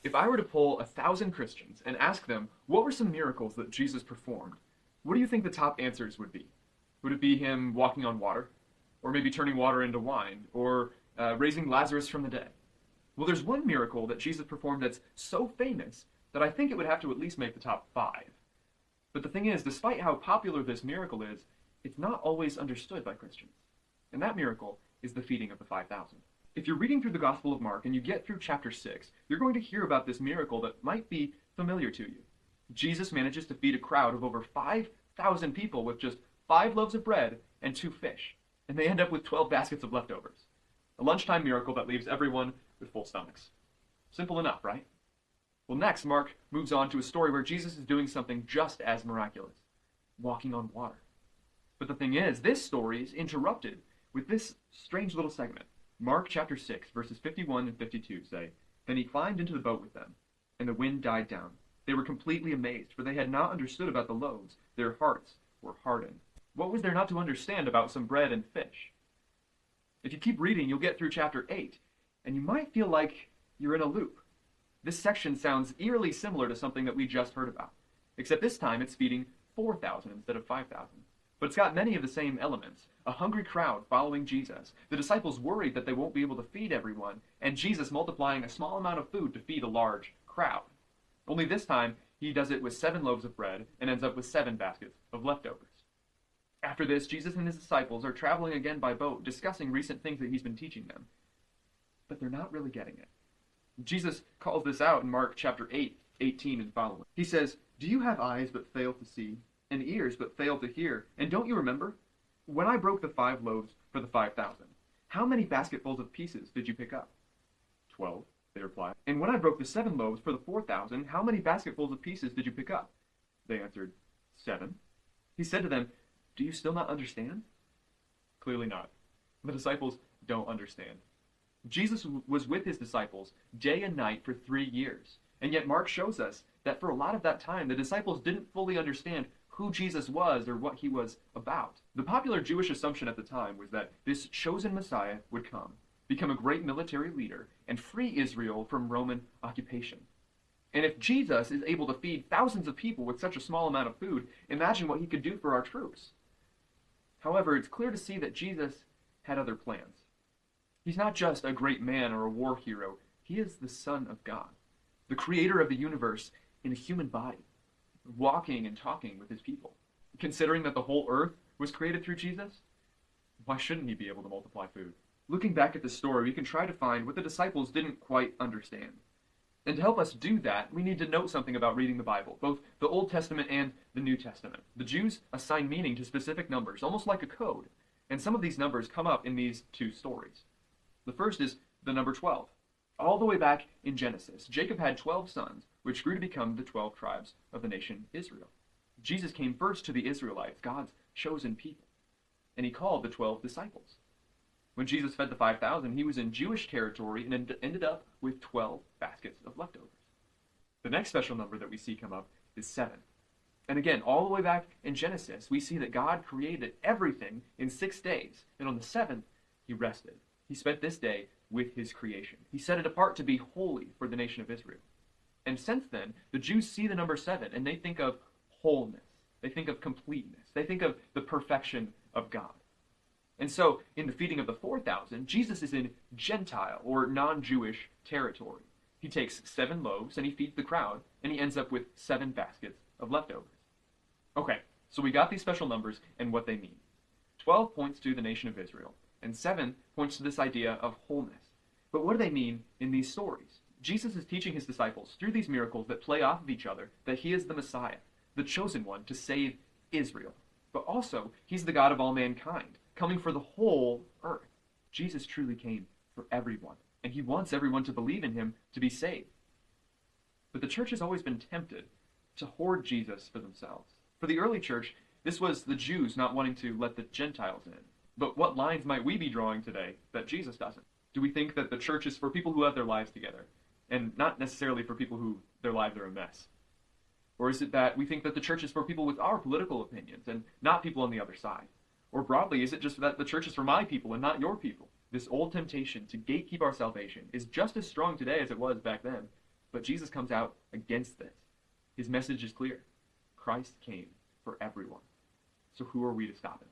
If I were to poll 1,000 Christians and ask them what were some miracles that Jesus performed, what do you think the top answers would be? Would it be him walking on water? Or maybe turning water into wine? Or raising Lazarus from the dead? Well, there's one miracle that Jesus performed that's so famous that I think it would have to at least make the top 5. But the thing is, despite how popular this miracle is, it's not always understood by Christians. And that miracle is the feeding of the 5,000. If you're reading through the Gospel of Mark and you get through chapter 6, you're going to hear about this miracle that might be familiar to you. Jesus manages to feed a crowd of over 5,000 people with just 5 loaves of bread and 2 fish, and they end up with 12 baskets of leftovers. A lunchtime miracle that leaves everyone with full stomachs. Simple enough, right? Well, next, Mark moves on to a story where Jesus is doing something just as miraculous, walking on water. But the thing is, this story is interrupted with this strange little segment. Mark chapter 6, verses 51 and 52 say, "Then he climbed into the boat with them, and the wind died down. They were completely amazed, for they had not understood about the loaves. Their hearts were hardened." What was there not to understand about some bread and fish? If you keep reading, you'll get through chapter 8, and you might feel like you're in a loop. This section sounds eerily similar to something that we just heard about, except this time it's feeding 4,000 instead of 5,000. But it's got many of the same elements. A hungry crowd following Jesus, the disciples worried that they won't be able to feed everyone, and Jesus multiplying a small amount of food to feed a large crowd. Only this time, he does it with 7 loaves of bread and ends up with 7 baskets of leftovers. After this, Jesus and his disciples are traveling again by boat, discussing recent things that he's been teaching them. But they're not really getting it. Jesus calls this out in Mark chapter 8, 18 and following. He says, "Do you have eyes but fail to see, and ears but fail to hear? And don't you remember? When I broke the 5 loaves for the 5,000, how many basketfuls of pieces did you pick up?" 12, they replied. "And when I broke the 7 loaves for the 4,000, how many basketfuls of pieces did you pick up?" They answered, 7. He said to them, "Do you still not understand?" Clearly not. The disciples don't understand. Jesus was with his disciples day and night for 3 years. And yet Mark shows us that for a lot of that time, the disciples didn't fully understand who Jesus was or what he was about. The popular Jewish assumption at the time was that this chosen Messiah would come, become a great military leader, and free Israel from Roman occupation. And if Jesus is able to feed thousands of people with such a small amount of food, imagine what he could do for our troops. However, it's clear to see that Jesus had other plans. He's not just a great man or a war hero. He is the Son of God, the creator of the universe in a human body, walking and talking with his people. Considering that the whole earth was created through Jesus, why shouldn't he be able to multiply food? Looking back at the story, we can try to find what the disciples didn't quite understand. And to help us do that, we need to note something about reading the Bible, both the Old Testament and the New Testament. The Jews assign meaning to specific numbers, almost like a code, and some of these numbers come up in these 2 stories. The first is the number 12. All the way back in Genesis, Jacob had 12 sons, which grew to become the 12 tribes of the nation Israel. Jesus came first to the Israelites, God's chosen people, and he called the 12 disciples. When Jesus fed the 5,000, he was in Jewish territory and ended up with 12 baskets of leftovers. The next special number that we see come up is 7. And again, all the way back in Genesis, we see that God created everything in 6 days, and on the 7th, he rested. He spent this day with his creation. He set it apart to be holy for the nation of Israel. And since then, the Jews see the number 7, and they think of wholeness. They think of completeness. They think of the perfection of God. And so, in the feeding of the 4,000, Jesus is in Gentile or non-Jewish territory. He takes 7 loaves and he feeds the crowd, and he ends up with 7 baskets of leftovers. Okay, so we got these special numbers and what they mean. 12 points to the nation of Israel, and 7 points to this idea of wholeness. But what do they mean in these stories? Jesus is teaching his disciples through these miracles that play off of each other that he is the Messiah, the chosen one to save Israel. But also, he's the God of all mankind, coming for the whole earth. Jesus truly came for everyone, and he wants everyone to believe in him to be saved. But the church has always been tempted to hoard Jesus for themselves. For the early church, this was the Jews not wanting to let the Gentiles in. But what lines might we be drawing today that Jesus doesn't? Do we think that the church is for people who have their lives together, and not necessarily for people who their lives are a mess? Or is it that we think that the church is for people with our political opinions, and not people on the other side? Or broadly, is it just that the church is for my people and not your people? This old temptation to gatekeep our salvation is just as strong today as it was back then. But Jesus comes out against this. His message is clear. Christ came for everyone. So who are we to stop him?